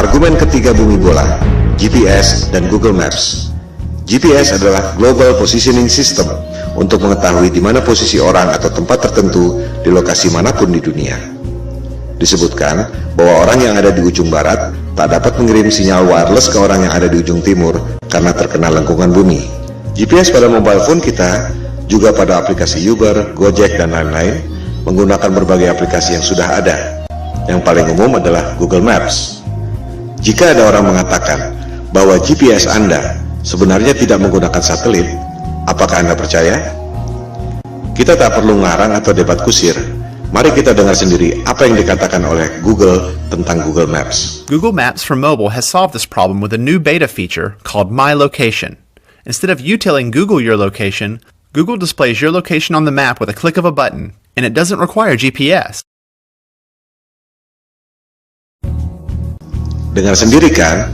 Argumen ketiga bumi bola, GPS dan Google Maps. GPS adalah Global Positioning System untuk mengetahui di mana posisi orang atau tempat tertentu di lokasi manapun di dunia. Disebutkan bahwa orang yang ada di ujung barat tak dapat mengirim sinyal wireless ke orang yang ada di ujung timur karena terkena lengkungan bumi. GPS pada mobile phone kita, juga pada aplikasi Uber, Gojek, dan lain-lain, menggunakan berbagai aplikasi yang sudah ada. Yang paling umum adalah Google Maps. Jika ada orang mengatakan bahwa GPS Anda sebenarnya tidak menggunakan satelit, apakah Anda percaya? Kita tak perlu ngarang atau debat kusir. Mari kita dengar sendiri apa yang dikatakan oleh Google tentang Google Maps. Google Maps for mobile has solved this problem with a new beta feature called My Location. Instead of you telling Google your location, Google displays your location on the map with a click of a button, and it doesn't require GPS. Dengar sendiri kan?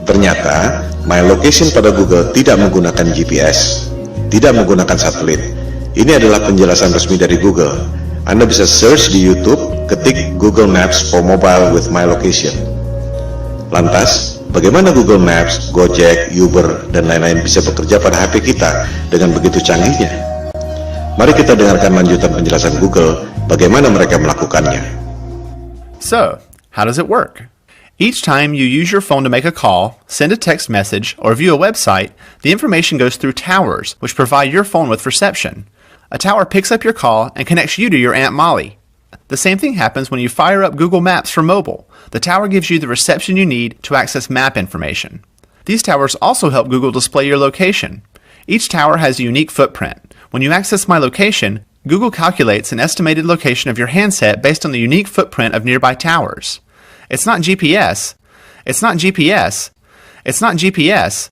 Ternyata My Location pada Google tidak menggunakan GPS, tidak menggunakan satelit. Ini adalah penjelasan resmi dari Google. Anda bisa search di YouTube, ketik Google Maps for Mobile with My Location. Lantas, bagaimana Google Maps, Gojek, Uber, dan lain-lain bisa bekerja pada HP kita dengan begitu canggihnya? Mari kita dengarkan lanjutan penjelasan Google bagaimana mereka melakukannya. So, how does it work? Each time you use your phone to make a call, send a text message, or view a website, the information goes through towers, which provide your phone with reception. A tower picks up your call and connects you to your Aunt Molly. The same thing happens when you fire up Google Maps for mobile. The tower gives you the reception you need to access map information. These towers also help Google display your location. Each tower has a unique footprint. When you access My Location, Google calculates an estimated location of your handset based on the unique footprint of nearby towers. It's not GPS. It's not GPS. It's not GPS.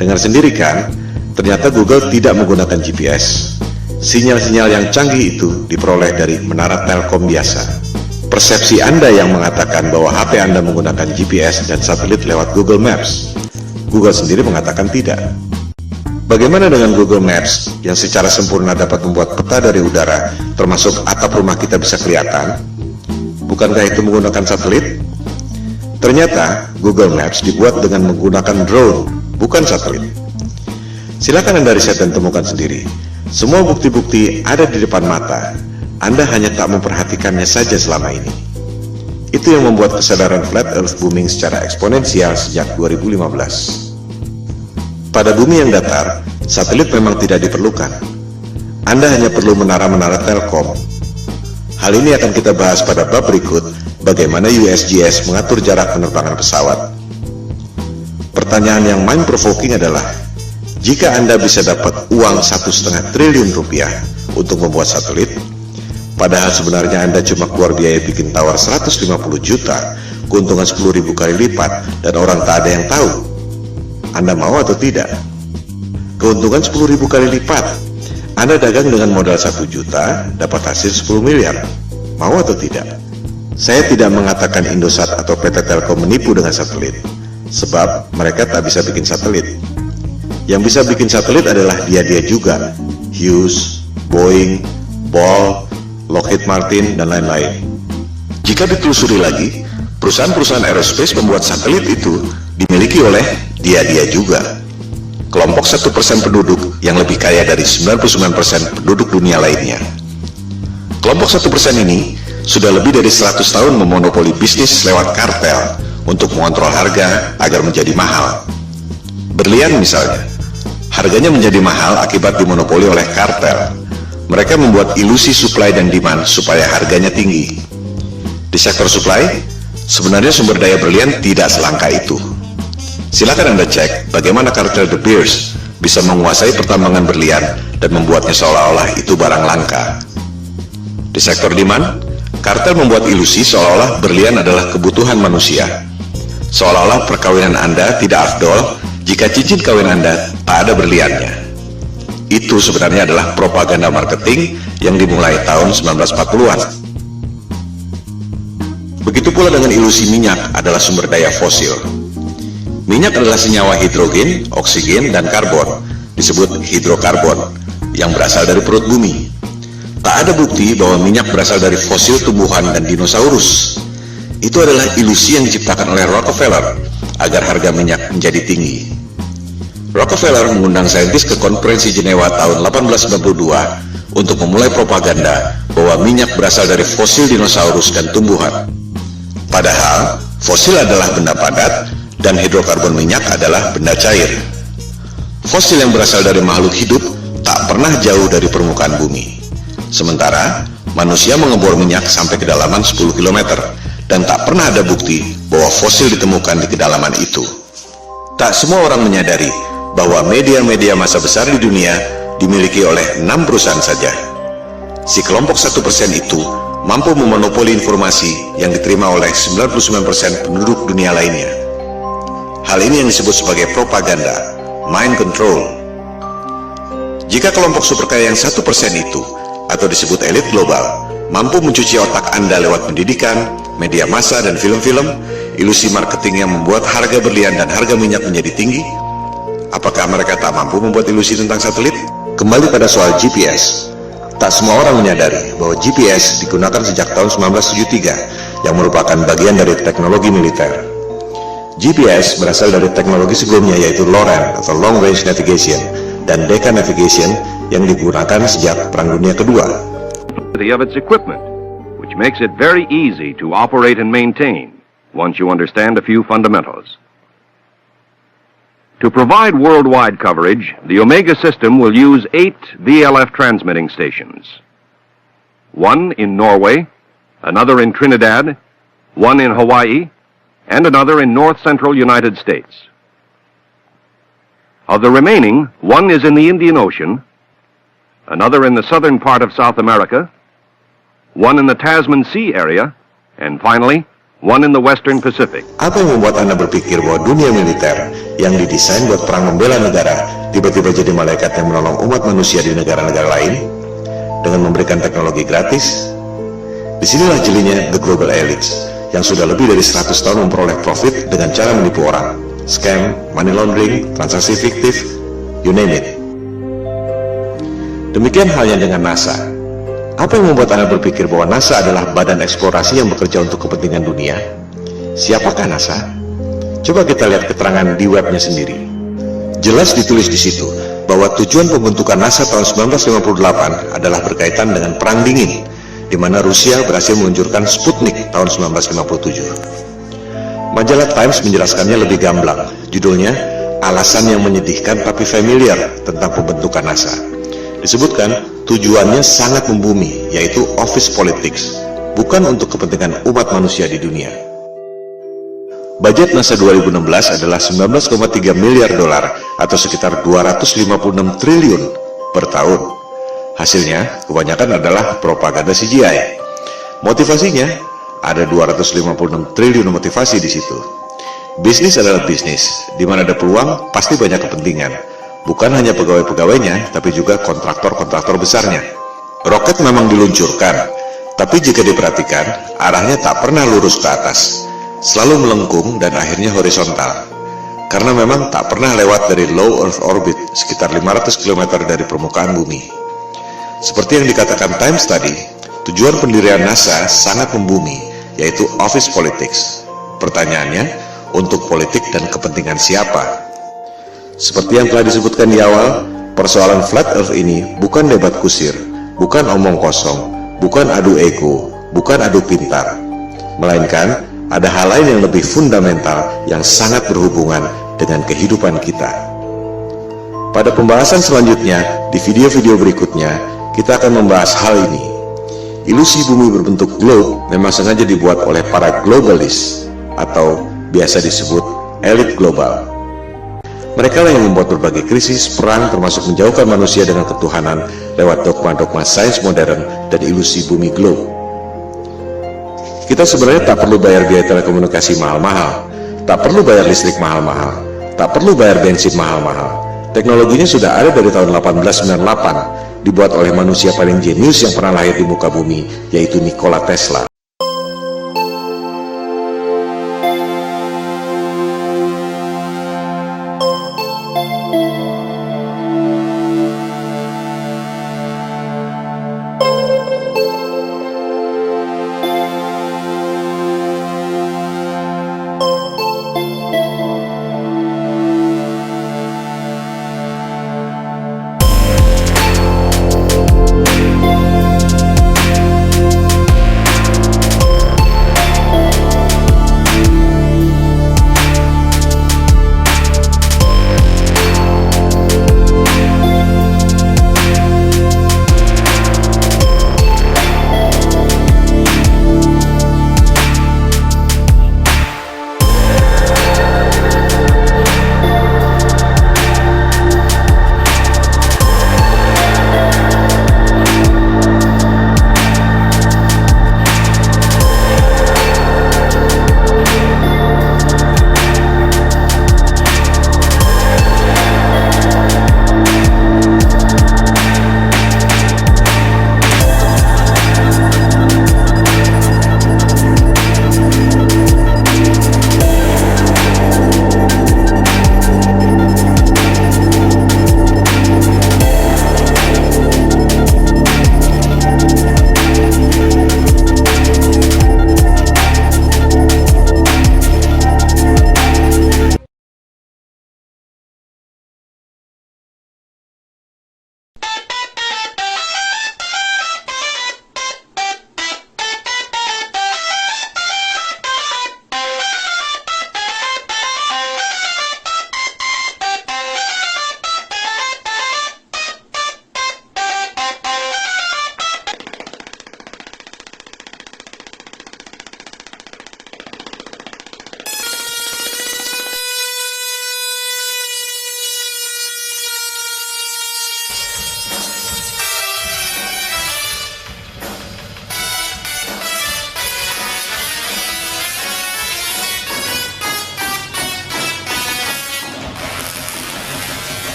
Dengar sendiri kan? Ternyata Google tidak menggunakan GPS. Sinyal-sinyal yang canggih itu diperoleh dari menara Telkom biasa. Persepsi Anda yang mengatakan bahwa HP Anda menggunakan GPS dan satelit lewat Google Maps. Google sendiri mengatakan tidak. Bagaimana dengan Google Maps yang secara sempurna dapat membuat peta dari udara, termasuk atap rumah kita bisa kelihatan? Bukankah itu menggunakan satelit? Ternyata Google Maps dibuat dengan menggunakan drone, bukan satelit. Silakan Anda riset dan temukan sendiri. Semua bukti-bukti ada di depan mata. Anda hanya tak memperhatikannya saja selama ini. Itu yang membuat kesadaran Flat Earth booming secara eksponensial sejak 2015. Pada bumi yang datar, satelit memang tidak diperlukan. Anda hanya perlu menara-menara Telkom. Hal ini akan kita bahas pada bab berikut, bagaimana USGS mengatur jarak penerbangan pesawat. Pertanyaan yang mind-provoking adalah, jika Anda bisa dapat uang 1,5 triliun rupiah untuk membuat satelit, padahal sebenarnya Anda cuma keluar biaya bikin tower 150 juta, keuntungan 10.000 kali lipat, dan orang tak ada yang tahu, Anda mau atau tidak? Keuntungan 10.000 kali lipat. Anda dagang dengan modal 1 juta, dapat hasil 10 miliar. Mau atau tidak? Saya tidak mengatakan Indosat atau PT Telkom menipu dengan satelit, sebab mereka tak bisa bikin satelit. Yang bisa bikin satelit adalah dia-dia juga, Hughes, Boeing, Ball, Lockheed Martin, dan lain-lain. Jika ditelusuri lagi, perusahaan-perusahaan aerospace membuat satelit itu dimiliki oleh dia-dia juga. Kelompok 1% penduduk yang lebih kaya dari 99% penduduk dunia lainnya. Kelompok 1% ini sudah lebih dari 100 tahun memonopoli bisnis lewat kartel untuk mengontrol harga agar menjadi mahal. Berlian misalnya, harganya menjadi mahal akibat dimonopoli oleh kartel. Mereka membuat ilusi supply dan demand supaya harganya tinggi. Di sektor supply, sebenarnya sumber daya berlian tidak selangka itu. Silakan Anda cek bagaimana kartel De Beers bisa menguasai pertambangan berlian dan membuatnya seolah-olah itu barang langka. Di sektor demand, kartel membuat ilusi seolah-olah berlian adalah kebutuhan manusia. Seolah-olah perkawinan Anda tidak afdol jika cincin kawin Anda tak ada berliannya. Itu sebenarnya adalah propaganda marketing yang dimulai tahun 1940-an. Begitu pula dengan ilusi minyak adalah sumber daya fosil. Minyak adalah senyawa hidrogen, oksigen, dan karbon, disebut hidrokarbon, yang berasal dari perut bumi. Tak ada bukti bahwa minyak berasal dari fosil tumbuhan dan dinosaurus. Itu adalah ilusi yang diciptakan oleh Rockefeller agar harga minyak menjadi tinggi. Rockefeller mengundang saintis ke konferensi Jenewa tahun 1892 untuk memulai propaganda bahwa minyak berasal dari fosil dinosaurus dan tumbuhan. Padahal, fosil adalah benda padat dan hidrokarbon minyak adalah benda cair. Fosil yang berasal dari makhluk hidup tak pernah jauh dari permukaan bumi. Sementara, manusia mengebor minyak sampai kedalaman 10 km dan tak pernah ada bukti bahwa fosil ditemukan di kedalaman itu. Tak semua orang menyadari bahwa media-media massa besar di dunia dimiliki oleh 6 perusahaan saja. Si kelompok 1% itu mampu memonopoli informasi yang diterima oleh 99% penduduk dunia lainnya. Hal ini yang disebut sebagai propaganda, mind control. Jika kelompok super kaya yang 1% itu, atau disebut elit global, mampu mencuci otak Anda lewat pendidikan, media massa, dan film-film, ilusi marketing yang membuat harga berlian dan harga minyak menjadi tinggi, apakah mereka tak mampu membuat ilusi tentang satelit? Kembali pada soal GPS. Tak semua orang menyadari bahwa GPS digunakan sejak tahun 1973 yang merupakan bagian dari teknologi militer. GPS berasal dari teknologi sebelumnya yaitu LORAN atau Long Range Navigation dan Decca Navigation yang digunakan sejak Perang Dunia Kedua. Of its equipment, which makes it very easy to operate and maintain once you understand a few fundamentals. To provide worldwide coverage, the Omega system will use 8 VLF transmitting stations. One in Norway, another in Trinidad, one in Hawaii, and another in north-central United States. Of the remaining, one is in the Indian Ocean, another in the southern part of South America, one in the Tasman Sea area, and finally, one in the Western Pacific. Apa yang membuat Anda berpikir bahwa dunia militer yang didesain buat perang membela negara tiba-tiba jadi malaikat yang menolong umat manusia di negara-negara lain dengan memberikan teknologi gratis? Disinilah jelinya the global elites yang sudah lebih dari 100 tahun memperoleh profit dengan cara menipu orang, scam, money laundering, transaksi fiktif, you name it. Demikian halnya dengan NASA. Apa yang membuat Anda berpikir bahwa NASA adalah badan eksplorasi yang bekerja untuk kepentingan dunia? Siapakah NASA? Coba kita lihat keterangan di webnya sendiri. Jelas ditulis di situ bahwa tujuan pembentukan NASA tahun 1958 adalah berkaitan dengan Perang Dingin, di mana Rusia berhasil meluncurkan Sputnik tahun 1957. Majalah Times menjelaskannya lebih gamblang. Judulnya, Alasan yang Menyedihkan Tapi Familiar tentang Pembentukan NASA. Disebutkan, tujuannya sangat membumi, yaitu office politics, bukan untuk kepentingan umat manusia di dunia. Budget NASA 2016 adalah 19,3 miliar dolar atau sekitar 256 triliun per tahun. Hasilnya, kebanyakan adalah propaganda CGI. Motivasinya, ada 256 triliun motivasi di situ. Bisnis adalah bisnis, di mana ada peluang, pasti banyak kepentingan. Bukan hanya pegawai-pegawainya, tapi juga kontraktor-kontraktor besarnya. Roket memang diluncurkan, tapi jika diperhatikan, arahnya tak pernah lurus ke atas, selalu melengkung dan akhirnya horizontal. Karena memang tak pernah lewat dari low Earth orbit, sekitar 500 km dari permukaan bumi. Seperti yang dikatakan Times tadi, tujuan pendirian NASA sangat membumi, yaitu office politics. Pertanyaannya, untuk politik dan kepentingan siapa? Seperti yang telah disebutkan di awal, persoalan flat earth ini bukan debat kusir, bukan omong kosong, bukan adu ego, bukan adu pintar, melainkan ada hal lain yang lebih fundamental yang sangat berhubungan dengan kehidupan kita. Pada pembahasan selanjutnya, di video-video berikutnya, kita akan membahas hal ini. Ilusi bumi berbentuk globe memang sengaja dibuat oleh para globalis atau biasa disebut elit global. Mereka lah yang membuat berbagai krisis, perang, termasuk menjauhkan manusia dengan ketuhanan lewat dogma-dogma sains modern dan ilusi bumi globe. Kita sebenarnya tak perlu bayar biaya telekomunikasi mahal-mahal, tak perlu bayar listrik mahal-mahal, tak perlu bayar bensin mahal-mahal. Teknologinya sudah ada dari tahun 1898, dibuat oleh manusia paling jenius yang pernah lahir di muka bumi, yaitu Nikola Tesla.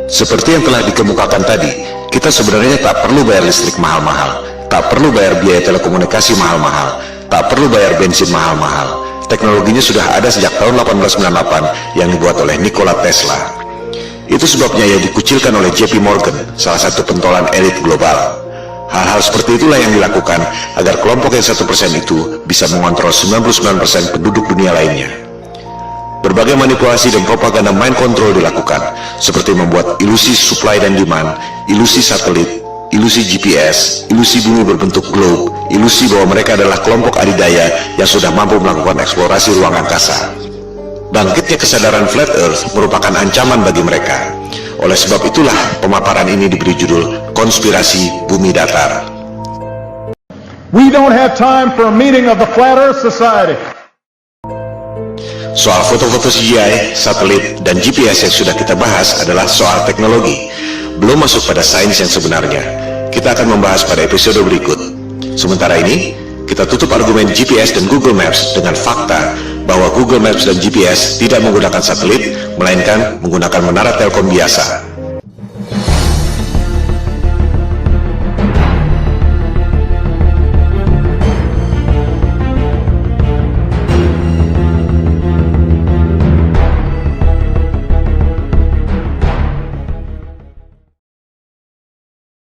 Seperti yang telah dikemukakan tadi, kita sebenarnya tak perlu bayar listrik mahal-mahal, tak perlu bayar biaya telekomunikasi mahal-mahal, tak perlu bayar bensin mahal-mahal. Teknologinya sudah ada sejak tahun 1898 yang dibuat oleh Nikola Tesla. Itu sebabnya ia dikucilkan oleh JP Morgan, salah satu pentolan elit global. Hal-hal seperti itulah yang dilakukan agar kelompok yang 1% itu bisa mengontrol 99% penduduk dunia lainnya. Berbagai manipulasi dan propaganda mind control dilakukan, seperti membuat ilusi supply dan demand, ilusi satelit, ilusi GPS, ilusi bumi berbentuk globe, ilusi bahwa mereka adalah kelompok adidaya yang sudah mampu melakukan eksplorasi ruang angkasa. Bangkitnya kesadaran flat earth merupakan ancaman bagi mereka. Oleh sebab itulah pemaparan ini diberi judul Konspirasi Bumi Datar. We don't have time for a meeting of the Flat Earth Society. Soal foto-foto CGI, satelit, dan GPS yang sudah kita bahas adalah soal teknologi, belum masuk pada sains yang sebenarnya. Kita akan membahas pada episode berikut. Sementara ini, kita tutup argumen GPS dan Google Maps dengan fakta bahwa Google Maps dan GPS tidak menggunakan satelit, melainkan menggunakan menara telkom biasa.